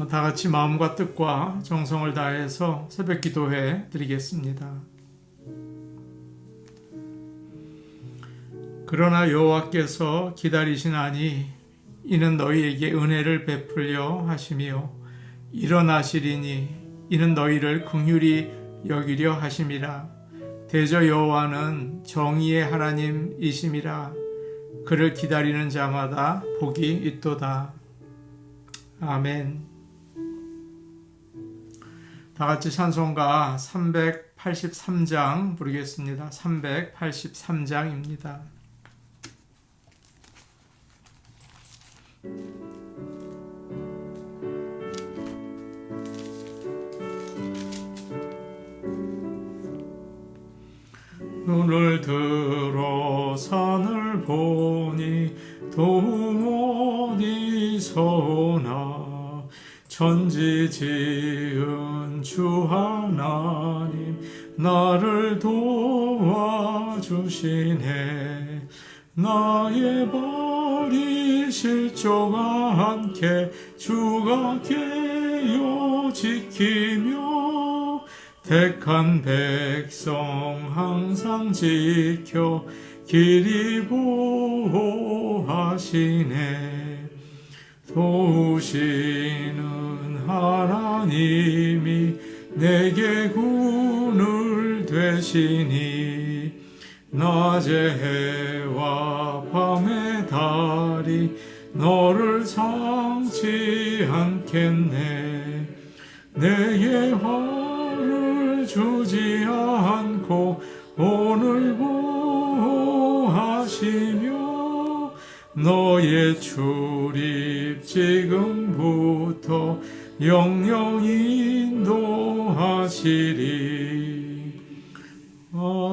다 같이 마음과 뜻과 정성을 다해서 새벽 기도해 드리겠습니다. 그러나 여호와께서 기다리시나니 이는 너희에게 은혜를 베풀려 하심이요 일어나시리니 이는 너희를 긍휼히 여기려 하심이라. 대저 여호와는 정의의 하나님이심이라. 그를 기다리는 자마다 복이 있도다. 아멘. 다 같이 찬송가 383장 부르겠습니다. 383장입니다. 눈을 들어 산을 보니 도움 어디서나 천지 지은 주 하나님 나를 도와주시네. 나의 발이 실족 않게 주가 깨어 지키며 택한 백성 항상 지켜 길이 보호하시네. 도우시는 하나님이 내게 군을 되시니 낮의 해와 밤의 달이 너를 상치 않겠네. 내게 화를 주지 않고 오늘 보호하시며 너의 출입 지금부터 영영 인도하시리. 아멘.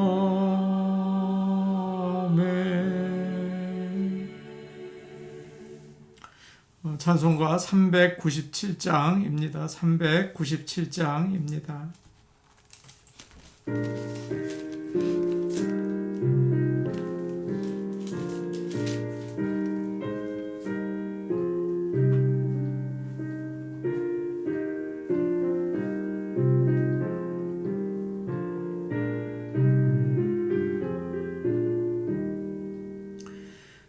찬송가 397장입니다. 397장입니다.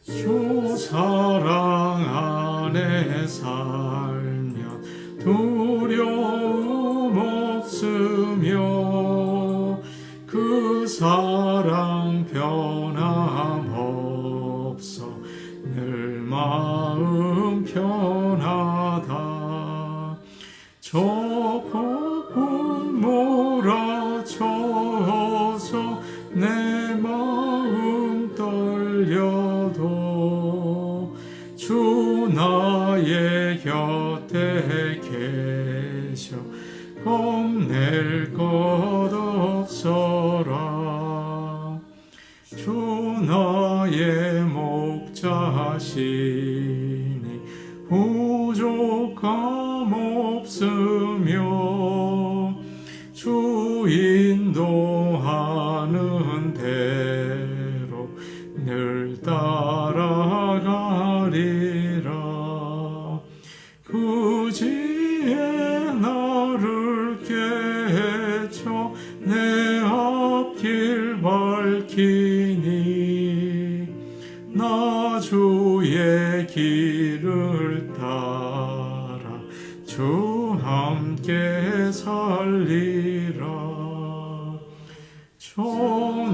주 사랑 안에 살면 두려움 없으며 그 사랑 변함없어 늘 마음 편하다. 저 폭풍 몰아쳐서 내 마음 떨려도 주 나의 곁에 계셔 겁낼 것 없어라. 주 나의 목자시니 부족함 없으며 주 인도하는 대로 늘 따라가리라. 그지에 나를 깨쳐 내 앞길 밝히니 나 주의 길을 따라 주 함께 살리라. 저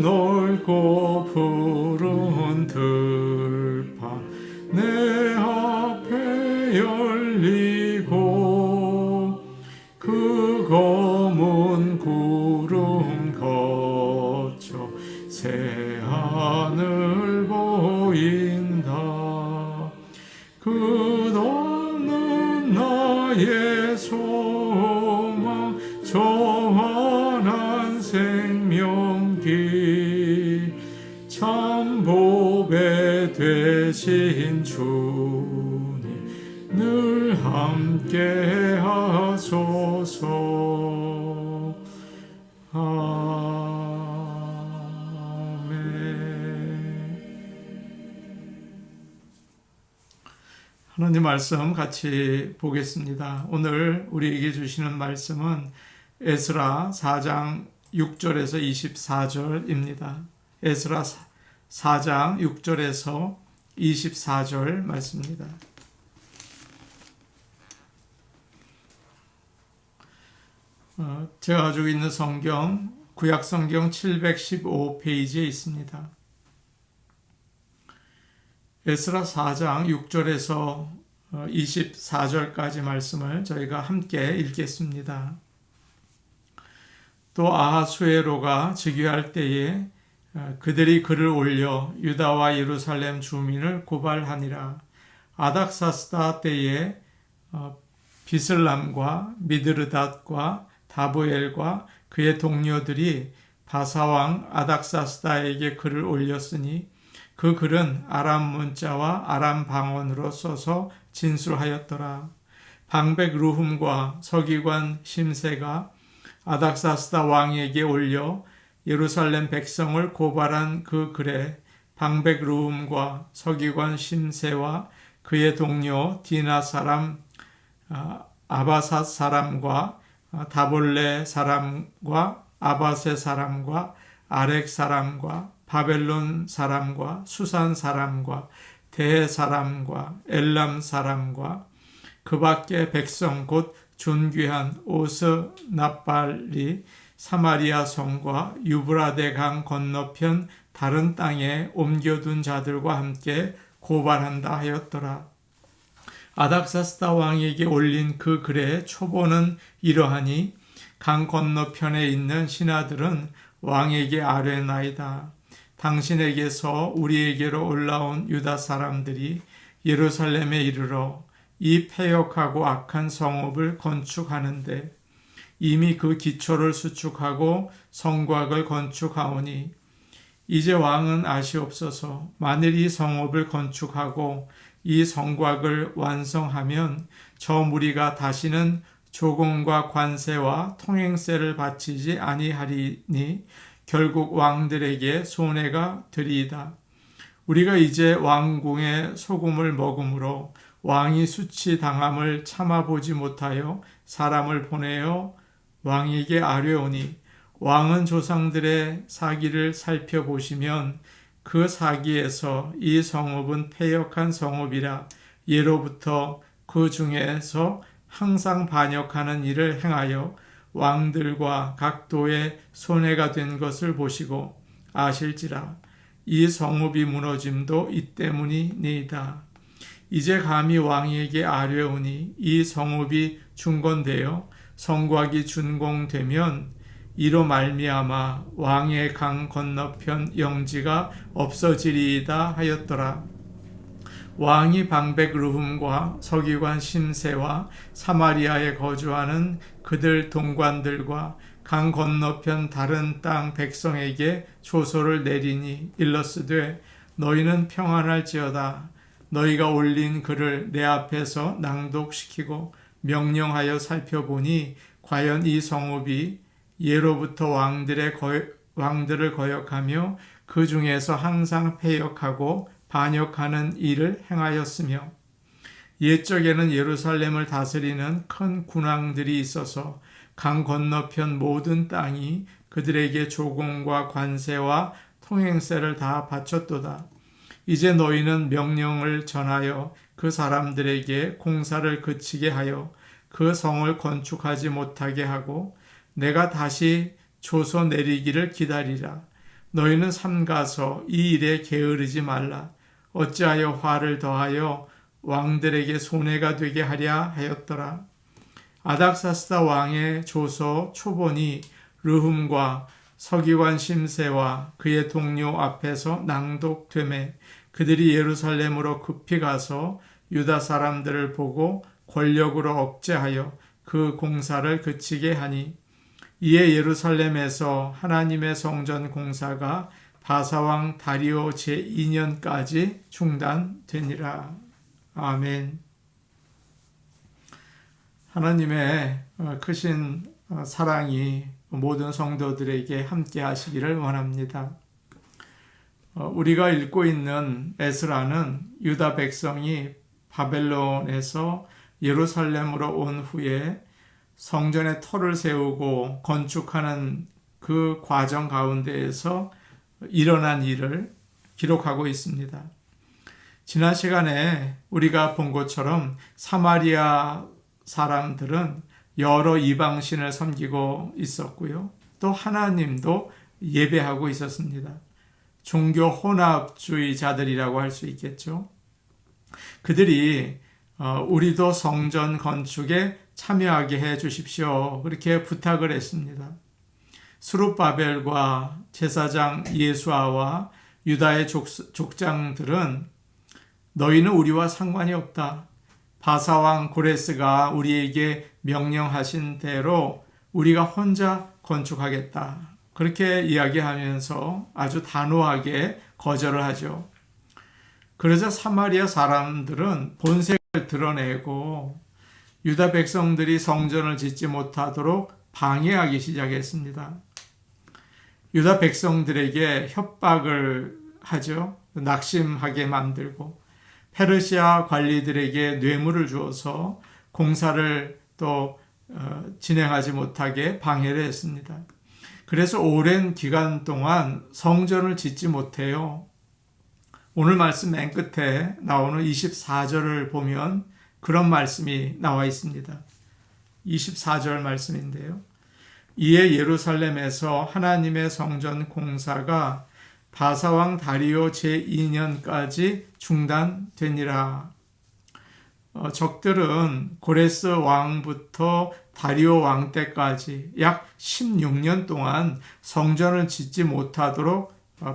넓고 푸른 들판 내 앞에 열리고 그 검은 구름 거쳐 새 하늘 보인다. 끝없는 나의 소망 정환한 생명길 참 보배 되신 주님 늘 함께 하소서. 아멘. 하나님 말씀 같이 보겠습니다. 오늘 우리에게 주시는 말씀은 에스라 4장 6절에서 24절입니다. 에스라 4장 6절에서 24절 말씀입니다. 제가 가지고 있는 성경, 구약성경 715페이지에 있습니다. 에스라 4장 6절에서 24절까지 말씀을 저희가 함께 읽겠습니다. 또 아하수에로가 즉위할 때에 그들이 글을 올려 유다와 예루살렘 주민을 고발하니라. 아닥사스다 때에 비슬람과 미드르닷과 다보엘과 그의 동료들이 바사왕 아닥사스다에게 글을 올렸으니 그 글은 아람 문자와 아람 방언으로 써서 진술하였더라. 방백 루훔과 서기관 심세가 아닥사스다 왕에게 올려 예루살렘 백성을 고발한 그 글에 방백 루훔과 서기관 심세와 그의 동료 디나 사람 아바삿 사람과 다볼레 사람과 아바세 사람과 아렉 사람과 바벨론 사람과 수산 사람과 대 사람과 엘람 사람과 그 밖에 백성 곧 존귀한 오스 나팔리 사마리아 성과 유브라데 강 건너편 다른 땅에 옮겨둔 자들과 함께 고발한다 하였더라. 아닥사스다 왕에게 올린 그 글의 초본은 이러하니 강 건너편에 있는 신하들은 왕에게 아뢰나이다. 당신에게서 우리에게로 올라온 유다 사람들이 예루살렘에 이르러 이 패역하고 악한 성읍을 건축하는데 이미 그 기초를 수축하고 성곽을 건축하오니 이제 왕은 아시옵소서. 만일 이 성읍을 건축하고 이 성곽을 완성하면 저 무리가 다시는 조공과 관세와 통행세를 바치지 아니하리니 결국 왕들에게 손해가 되리이다. 우리가 이제 왕궁의 소금을 먹음으로 왕이 수치당함을 참아보지 못하여 사람을 보내어 왕에게 아뢰오니 왕은 조상들의 사기를 살펴보시면 그 사기에서 이 성읍은 패역한 성읍이라 예로부터 그 중에서 항상 반역하는 일을 행하여 왕들과 각도의 손해가 된 것을 보시고 아실지라. 이 성읍이 무너짐도 이 때문이니이다. 이제 감히 왕에게 아뢰오니 이 성읍이 중건되어 성곽이 준공되면 이로 말미암아 왕의 강 건너편 영지가 없어지리이다 하였더라. 왕이 방백 루훔과 서기관 심세와 사마리아에 거주하는 그들 동관들과 강 건너편 다른 땅 백성에게 조서를 내리니 일러스되 너희는 평안할지어다. 너희가 올린 글을 내 앞에서 낭독시키고 명령하여 살펴보니 과연 이 성읍이 예로부터 왕들을 거역하며 그 중에서 항상 패역하고 반역하는 일을 행하였으며 옛적에는 예루살렘을 다스리는 큰 군왕들이 있어서 강 건너편 모든 땅이 그들에게 조공과 관세와 통행세를 다 바쳤도다. 이제 너희는 명령을 전하여 그 사람들에게 공사를 그치게 하여 그 성을 건축하지 못하게 하고 내가 다시 조서 내리기를 기다리라. 너희는 삼가서 이 일에 게으르지 말라. 어찌하여 화를 더하여 왕들에게 손해가 되게 하랴 하였더라. 아닥사스다 왕의 조서 초본이 르훔과 서기관 심세와 그의 동료 앞에서 낭독되매 그들이 예루살렘으로 급히 가서 유다 사람들을 보고 권력으로 억제하여 그 공사를 그치게 하니 이에 예루살렘에서 하나님의 성전 공사가 바사왕 다리오 제2년까지 중단되니라. 아멘. 하나님의 크신 사랑이 모든 성도들에게 함께 하시기를 원합니다. 우리가 읽고 있는 에스라는 유다 백성이 바벨론에서 예루살렘으로 온 후에 성전에 터를 세우고 건축하는 그 과정 가운데에서 일어난 일을 기록하고 있습니다. 지난 시간에 우리가 본 것처럼 사마리아 사람들은 여러 이방신을 섬기고 있었고요. 또 하나님도 예배하고 있었습니다. 종교 혼합주의자들이라고 할 수 있겠죠. 그들이 우리도 성전 건축에 참여하게 해 주십시오. 그렇게 부탁을 했습니다. 스룹바벨과 제사장 예수아와 유다의 족장들은 너희는 우리와 상관이 없다. 바사왕 고레스가 우리에게 명령하신 대로 우리가 혼자 건축하겠다. 그렇게 이야기하면서 아주 단호하게 거절을 하죠. 그러자 사마리아 사람들은 본색을 드러내고 유다 백성들이 성전을 짓지 못하도록 방해하기 시작했습니다. 유다 백성들에게 협박을 하죠. 낙심하게 만들고 페르시아 관리들에게 뇌물을 주어서 공사를 또 진행하지 못하게 방해를 했습니다. 그래서 오랜 기간 동안 성전을 짓지 못해요. 오늘 말씀 맨 끝에 나오는 24절을 보면 그런 말씀이 나와 있습니다. 24절 말씀인데요. 이에 예루살렘에서 하나님의 성전 공사가 바사왕 다리오 제2년까지 중단되니라. 적들은 고레스 왕부터 다리오 왕 때까지 약 16년 동안 성전을 짓지 못하도록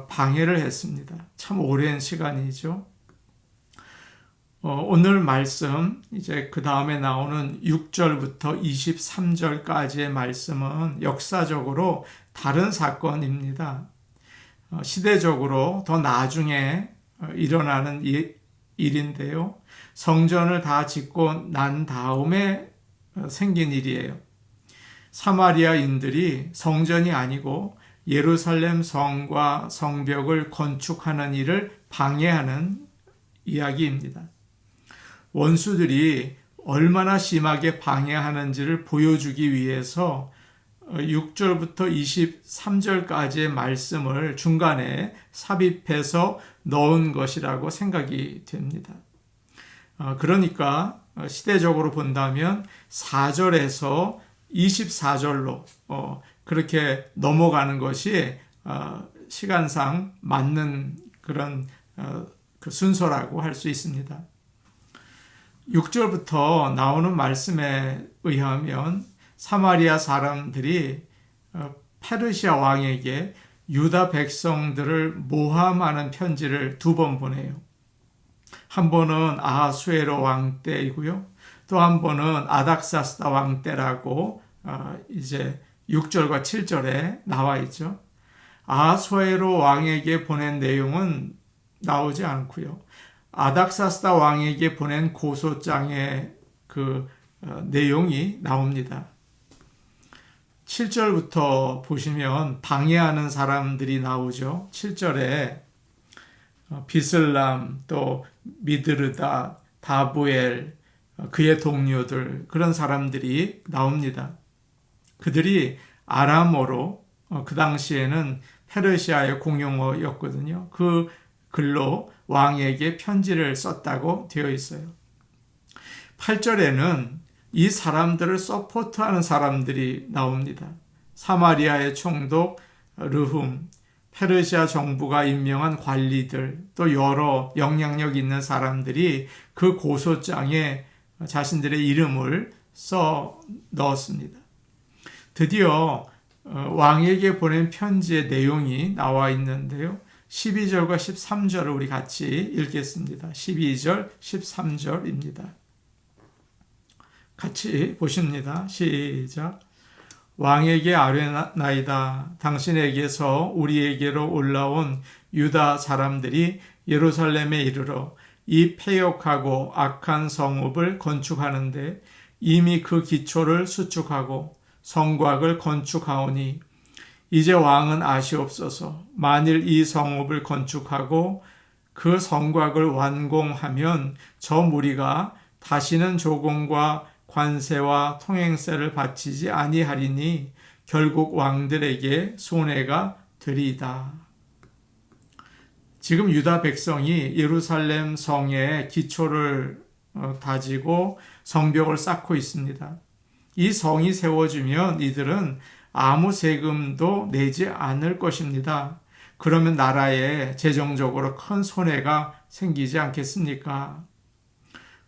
방해를 했습니다. 참 오랜 시간이죠. 오늘 말씀, 이제 그 다음에 나오는 6절부터 23절까지의 말씀은 역사적으로 다른 사건입니다. 시대적으로 더 나중에 일어나는 일인데요. 성전을 다 짓고 난 다음에 생긴 일이에요. 사마리아인들이 성전이 아니고 예루살렘 성과 성벽을 건축하는 일을 방해하는 이야기입니다. 원수들이 얼마나 심하게 방해하는지를 보여주기 위해서 6절부터 23절까지의 말씀을 중간에 삽입해서 넣은 것이라고 생각이 됩니다. 그러니까 시대적으로 본다면 4절에서 24절로 그렇게 넘어가는 것이 시간상 맞는 그런 그 순서라고 할 수 있습니다. 6절부터 나오는 말씀에 의하면 사마리아 사람들이 페르시아 왕에게 유다 백성들을 모함하는 편지를 2번 보내요. 한 번은 아하수에로 왕 때이고요. 또 한 번은 아닥사스다 왕 때라고 이제 6절과 7절에 나와 있죠. 아하수에로 왕에게 보낸 내용은 나오지 않고요. 아닥사스다 왕에게 보낸 고소장의 그 내용이 나옵니다. 7절부터 보시면 방해하는 사람들이 나오죠. 7절에 비슬람, 또 미드르다, 다부엘, 그의 동료들, 그런 사람들이 나옵니다. 그들이 아람어로 그 당시에는 페르시아의 공용어였거든요. 그 글로 왕에게 편지를 썼다고 되어 있어요. 8절에는 이 사람들을 서포트하는 사람들이 나옵니다. 사마리아의 총독 르훔, 페르시아 정부가 임명한 관리들, 또 여러 영향력 있는 사람들이 그 고소장에 자신들의 이름을 써 넣었습니다. 드디어 왕에게 보낸 편지의 내용이 나와 있는데요. 12절과 13절을 우리 같이 읽겠습니다. 12절, 13절입니다. 같이 보십니다. 시작. 왕에게 아뢰나이다. 당신에게서 우리에게로 올라온 유다 사람들이 예루살렘에 이르러 이 패역하고 악한 성읍을 건축하는데 이미 그 기초를 수축하고 성곽을 건축하오니 이제 왕은 아시옵소서. 만일 이 성읍을 건축하고 그 성곽을 완공하면 저 무리가 다시는 조공과 관세와 통행세를 바치지 아니하리니 결국 왕들에게 손해가 되리이다. 지금 유다 백성이 예루살렘 성의 기초를 다지고 성벽을 쌓고 있습니다. 이 성이 세워지면 이들은 아무 세금도 내지 않을 것입니다. 그러면 나라에 재정적으로 큰 손해가 생기지 않겠습니까?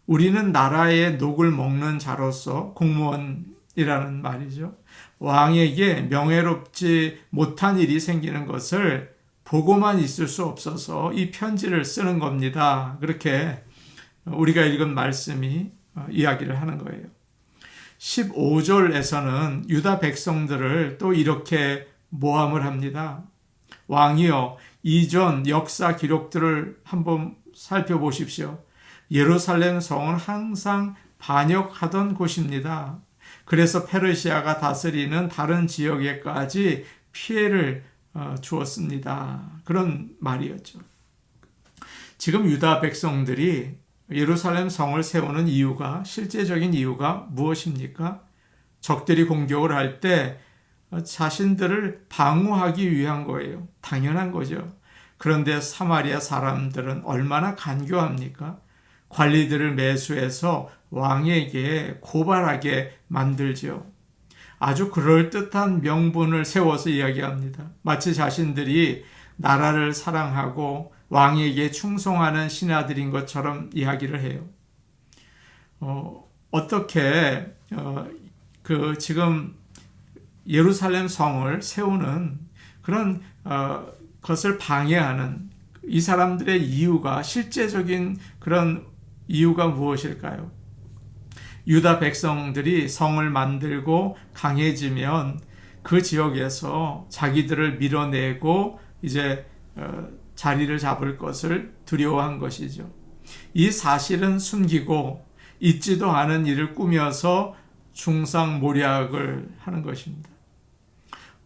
우리는 나라의 녹을 먹는 자로서 공무원이라는 말이죠. 왕에게 명예롭지 못한 일이 생기는 것을 보고만 있을 수 없어서 이 편지를 쓰는 겁니다. 그렇게 우리가 읽은 말씀이 이야기를 하는 거예요. 15절에서는 유다 백성들을 또 이렇게 모함을 합니다. 왕이여, 이전 역사 기록들을 한번 살펴보십시오. 예루살렘 성은 항상 반역하던 곳입니다. 그래서 페르시아가 다스리는 다른 지역에까지 피해를 주었습니다. 그런 말이었죠. 지금 유다 백성들이 예루살렘 성을 세우는 이유가, 실제적인 이유가 무엇입니까? 적들이 공격을 할 때 자신들을 방어하기 위한 거예요. 당연한 거죠. 그런데 사마리아 사람들은 얼마나 간교합니까? 관리들을 매수해서 왕에게 고발하게 만들죠. 아주 그럴듯한 명분을 세워서 이야기합니다. 마치 자신들이 나라를 사랑하고 왕에게 충성하는 신하들인 것처럼 이야기를 해요. 어떻게 지금 예루살렘 성을 세우는 그런 것을 방해하는 이 사람들의 이유가, 실제적인 그런 이유가 무엇일까요? 유다 백성들이 성을 만들고 강해지면 그 지역에서 자기들을 밀어내고 이제 자리를 잡을 것을 두려워한 것이죠. 이 사실은 숨기고 있지도 않은 일을 꾸며서 중상모략을 하는 것입니다.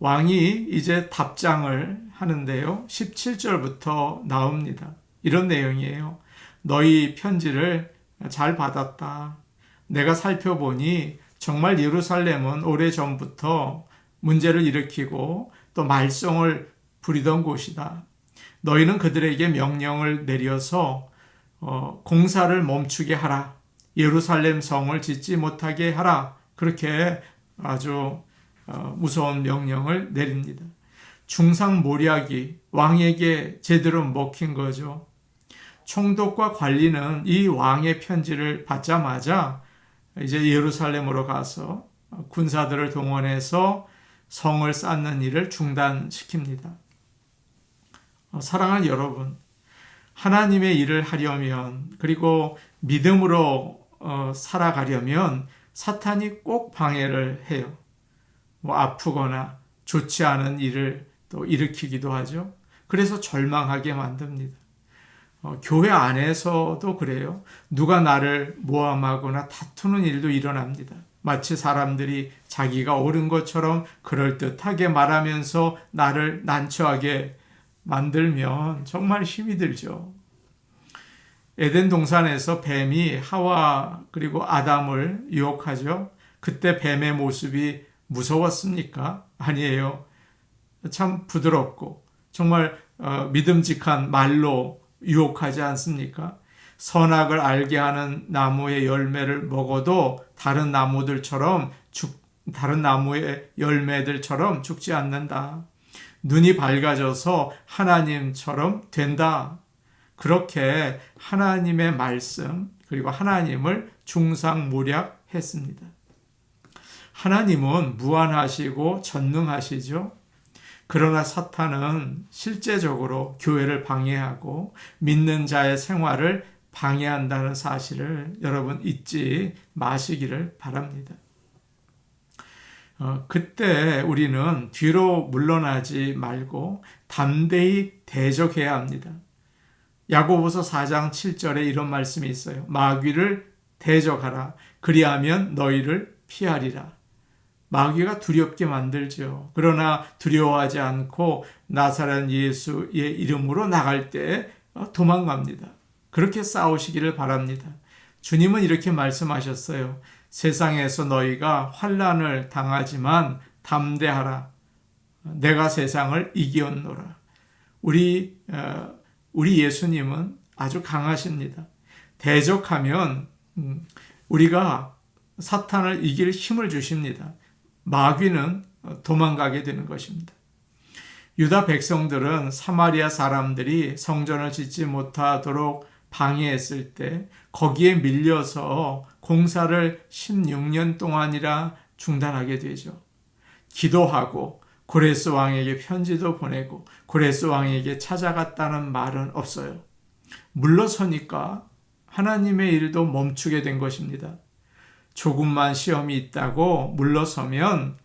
왕이 이제 답장을 하는데요. 17절부터 나옵니다. 이런 내용이에요. 너희 편지를 잘 받았다. 내가 살펴보니 정말 예루살렘은 오래전부터 문제를 일으키고 또 말썽을 부리던 곳이다. 너희는 그들에게 명령을 내려서 공사를 멈추게 하라. 예루살렘 성을 짓지 못하게 하라. 그렇게 아주 무서운 명령을 내립니다. 중상모략이 왕에게 제대로 먹힌 거죠. 총독과 관리는 이 왕의 편지를 받자마자 이제 예루살렘으로 가서 군사들을 동원해서 성을 쌓는 일을 중단시킵니다. 사랑하는 여러분, 하나님의 일을 하려면, 그리고 믿음으로 살아가려면 사탄이 꼭 방해를 해요. 아프거나 좋지 않은 일을 또 일으키기도 하죠. 그래서 절망하게 만듭니다. 교회 안에서도 그래요. 누가 나를 모함하거나 다투는 일도 일어납니다. 마치 사람들이 자기가 옳은 것처럼 그럴듯하게 말하면서 나를 난처하게 만들면 정말 힘이 들죠. 에덴 동산에서 뱀이 하와 그리고 아담을 유혹하죠. 그때 뱀의 모습이 무서웠습니까? 아니에요. 참 부드럽고 정말 믿음직한 말로 유혹하지 않습니까? 선악을 알게 하는 나무의 열매를 먹어도 다른 나무의 열매들처럼 죽지 않는다. 눈이 밝아져서 하나님처럼 된다. 그렇게 하나님의 말씀 그리고 하나님을 중상모략했습니다. 하나님은 무한하시고 전능하시죠. 그러나 사탄은 실제적으로 교회를 방해하고 믿는 자의 생활을 방해한다는 사실을 여러분 잊지 마시기를 바랍니다. 그때 우리는 뒤로 물러나지 말고 담대히 대적해야 합니다. 야고보서 4장 7절에 이런 말씀이 있어요. 마귀를 대적하라. 그리하면 너희를 피하리라. 마귀가 두렵게 만들죠. 그러나 두려워하지 않고 나사렛 예수의 이름으로 나갈 때 도망갑니다. 그렇게 싸우시기를 바랍니다. 주님은 이렇게 말씀하셨어요. 세상에서 너희가 환난을 당하지만 담대하라. 내가 세상을 이기었노라. 우리 예수님은 아주 강하십니다. 대적하면 우리가 사탄을 이길 힘을 주십니다. 마귀는 도망가게 되는 것입니다. 유다 백성들은 사마리아 사람들이 성전을 짓지 못하도록 방해했을 때 거기에 밀려서 공사를 16년 동안이라 중단하게 되죠. 기도하고 고레스 왕에게 편지도 보내고 고레스 왕에게 찾아갔다는 말은 없어요. 물러서니까 하나님의 일도 멈추게 된 것입니다. 조금만 시험이 있다고 물러서면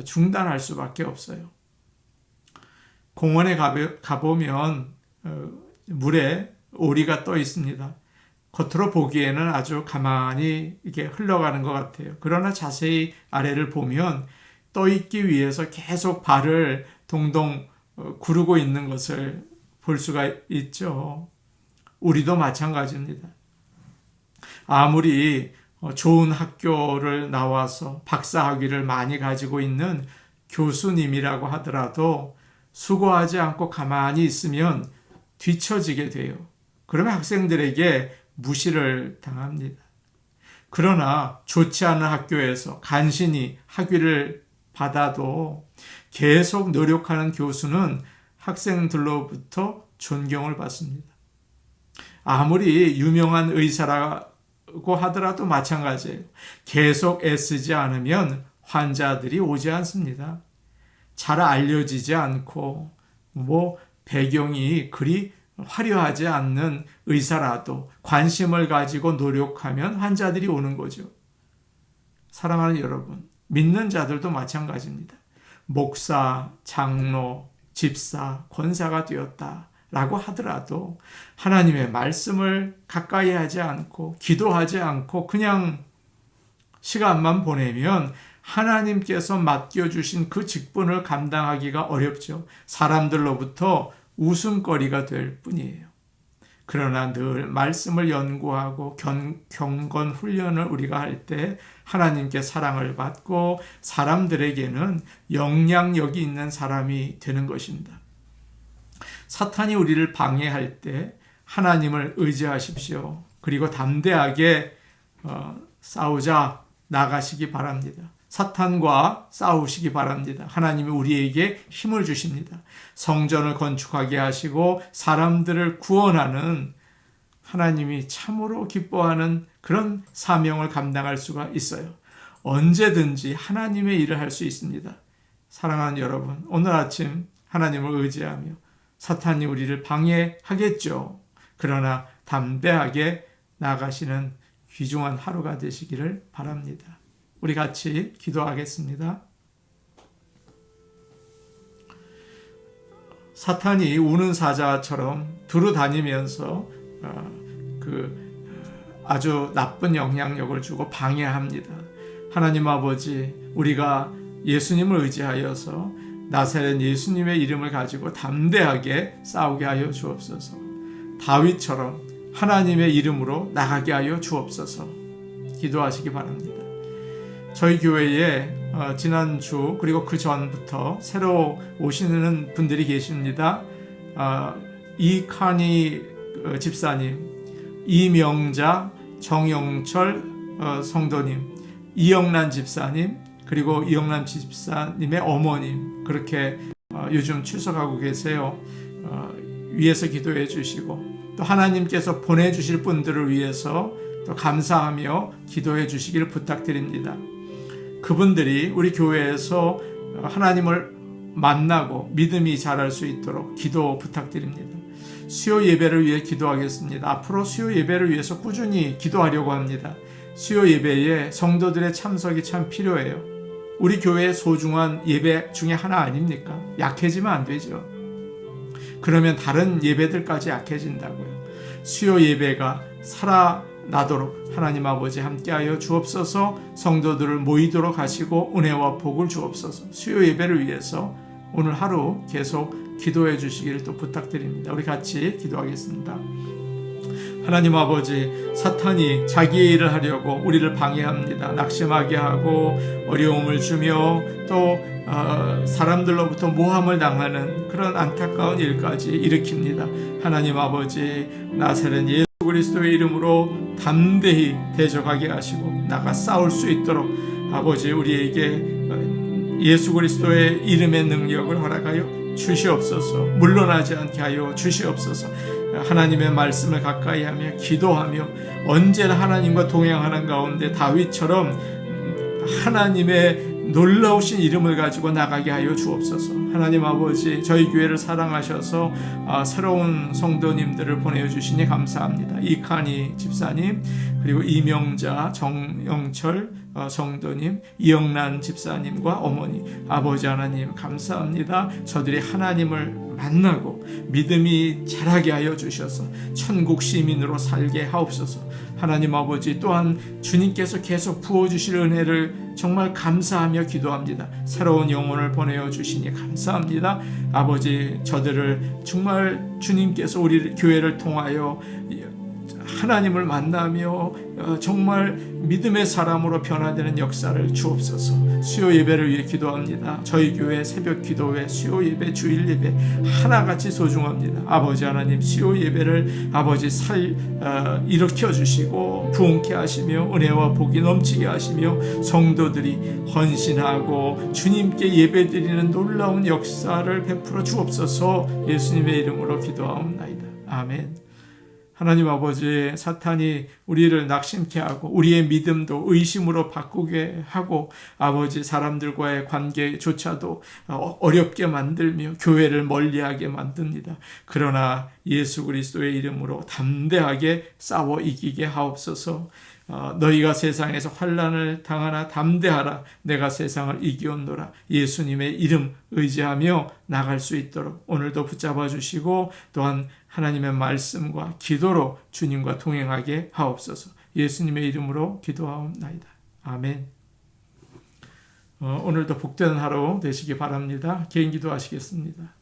중단할 수밖에 없어요. 공원에 가보면 물에 오리가 떠 있습니다. 겉으로 보기에는 아주 가만히 이렇게 흘러가는 것 같아요. 그러나 자세히 아래를 보면 떠 있기 위해서 계속 발을 동동 구르고 있는 것을 볼 수가 있죠. 우리도 마찬가지입니다. 아무리 좋은 학교를 나와서 박사학위를 많이 가지고 있는 교수님이라고 하더라도 수고하지 않고 가만히 있으면 뒤처지게 돼요. 그러면 학생들에게 무시를 당합니다. 그러나 좋지 않은 학교에서 간신히 학위를 받아도 계속 노력하는 교수는 학생들로부터 존경을 받습니다. 아무리 유명한 의사라고 하더라도 마찬가지예요. 계속 애쓰지 않으면 환자들이 오지 않습니다. 잘 알려지지 않고 배경이 그리 화려하지 않는 의사라도 관심을 가지고 노력하면 환자들이 오는 거죠. 사랑하는 여러분, 믿는 자들도 마찬가지입니다. 목사, 장로, 집사, 권사가 되었다라고 하더라도 하나님의 말씀을 가까이 하지 않고 기도하지 않고 그냥 시간만 보내면 하나님께서 맡겨주신 그 직분을 감당하기가 어렵죠. 사람들로부터 웃음거리가 될 뿐이에요. 그러나 늘 말씀을 연구하고 경건 훈련을 우리가 할 때 하나님께 사랑을 받고 사람들에게는 영향력이 있는 사람이 되는 것입니다. 사탄이 우리를 방해할 때 하나님을 의지하십시오. 그리고 담대하게 싸우자 나가시기 바랍니다. 사탄과 싸우시기 바랍니다. 하나님이 우리에게 힘을 주십니다. 성전을 건축하게 하시고 사람들을 구원하는 하나님이 참으로 기뻐하는 그런 사명을 감당할 수가 있어요. 언제든지 하나님의 일을 할 수 있습니다. 사랑하는 여러분, 오늘 아침 하나님을 의지하며 사탄이 우리를 방해하겠죠. 그러나 담대하게 나가시는 귀중한 하루가 되시기를 바랍니다. 우리 같이 기도하겠습니다. 사탄이 우는 사자처럼 두루 다니면서 아주 나쁜 영향력을 주고 방해합니다. 하나님 아버지, 우리가 예수님을 의지하여서 나사렛 예수님의 이름을 가지고 담대하게 싸우게 하여 주옵소서. 다윗처럼 하나님의 이름으로 나가게 하여 주옵소서. 기도하시기 바랍니다. 저희 교회에 지난주 그리고 그 전부터 새로 오시는 분들이 계십니다. 이칸희 집사님, 이명자, 정영철 성도님, 이영란 집사님, 그리고 이영란 집사님의 어머님, 그렇게 요즘 출석하고 계세요. 위에서 기도해 주시고 또 하나님께서 보내주실 분들을 위해서 또 감사하며 기도해 주시기를 부탁드립니다. 그분들이 우리 교회에서 하나님을 만나고 믿음이 자랄 수 있도록 기도 부탁드립니다. 수요 예배를 위해 기도하겠습니다. 앞으로 수요 예배를 위해서 꾸준히 기도하려고 합니다. 수요 예배에 성도들의 참석이 참 필요해요. 우리 교회의 소중한 예배 중에 하나 아닙니까? 약해지면 안 되죠. 그러면 다른 예배들까지 약해진다고요. 수요 예배가 살아나도록 하나님 아버지 함께하여 주옵소서. 성도들을 모이도록 하시고 은혜와 복을 주옵소서. 수요 예배를 위해서 오늘 하루 계속 기도해 주시기를 또 부탁드립니다. 우리 같이 기도하겠습니다. 하나님 아버지, 사탄이 자기의 일을 하려고 우리를 방해합니다. 낙심하게 하고 어려움을 주며 또 사람들로부터 모함을 당하는 그런 안타까운 일까지 일으킵니다. 하나님 아버지, 나사렛 예수 그리스도의 이름으로 담대히 대적하게 하시고 나가 싸울 수 있도록 아버지, 우리에게 예수 그리스도의 이름의 능력을 허락하여 주시옵소서. 물러나지 않게 하여 주시옵소서. 하나님의 말씀을 가까이 하며 기도하며 언제나 하나님과 동행하는 가운데 다윗처럼 하나님의 놀라우신 이름을 가지고 나가게 하여 주옵소서. 하나님 아버지, 저희 교회를 사랑하셔서 새로운 성도님들을 보내주시니 감사합니다. 이칸희 집사님, 그리고 이명자, 정영철 성도님, 이영란 집사님과 어머니, 아버지 하나님 감사합니다. 저들이 하나님을 만나고 믿음이 자라게 하여 주셔서 천국 시민으로 살게 하옵소서. 하나님 아버지, 또한 주님께서 계속 부어주실 은혜를 정말 감사하며 기도합니다. 새로운 영혼을 보내어 주시니 감사합니다. 아버지, 저들을 정말 주님께서 우리 교회를 통하여 하나님을 만나며 정말 믿음의 사람으로 변화되는 역사를 주옵소서. 수요 예배를 위해 기도합니다. 저희 교회 새벽 기도회, 수요 예배, 주일 예배 하나같이 소중합니다. 아버지 하나님, 수요 예배를 아버지 일으켜 주시고 부흥케 하시며 은혜와 복이 넘치게 하시며 성도들이 헌신하고 주님께 예배드리는 놀라운 역사를 베풀어 주옵소서. 예수님의 이름으로 기도하옵나이다. 아멘. 하나님 아버지, 사탄이 우리를 낙심케 하고 우리의 믿음도 의심으로 바꾸게 하고 아버지, 사람들과의 관계조차도 어렵게 만들며 교회를 멀리하게 만듭니다. 그러나 예수 그리스도의 이름으로 담대하게 싸워 이기게 하옵소서. 너희가 세상에서 환난을 당하나 담대하라. 내가 세상을 이기었노라. 예수님의 이름 의지하며 나갈 수 있도록 오늘도 붙잡아 주시고 또한 하나님의 말씀과 기도로 주님과 동행하게 하옵소서. 예수님의 이름으로 기도하옵나이다. 아멘. 오늘도 복되는 하루 되시기 바랍니다. 개인 기도하시겠습니다.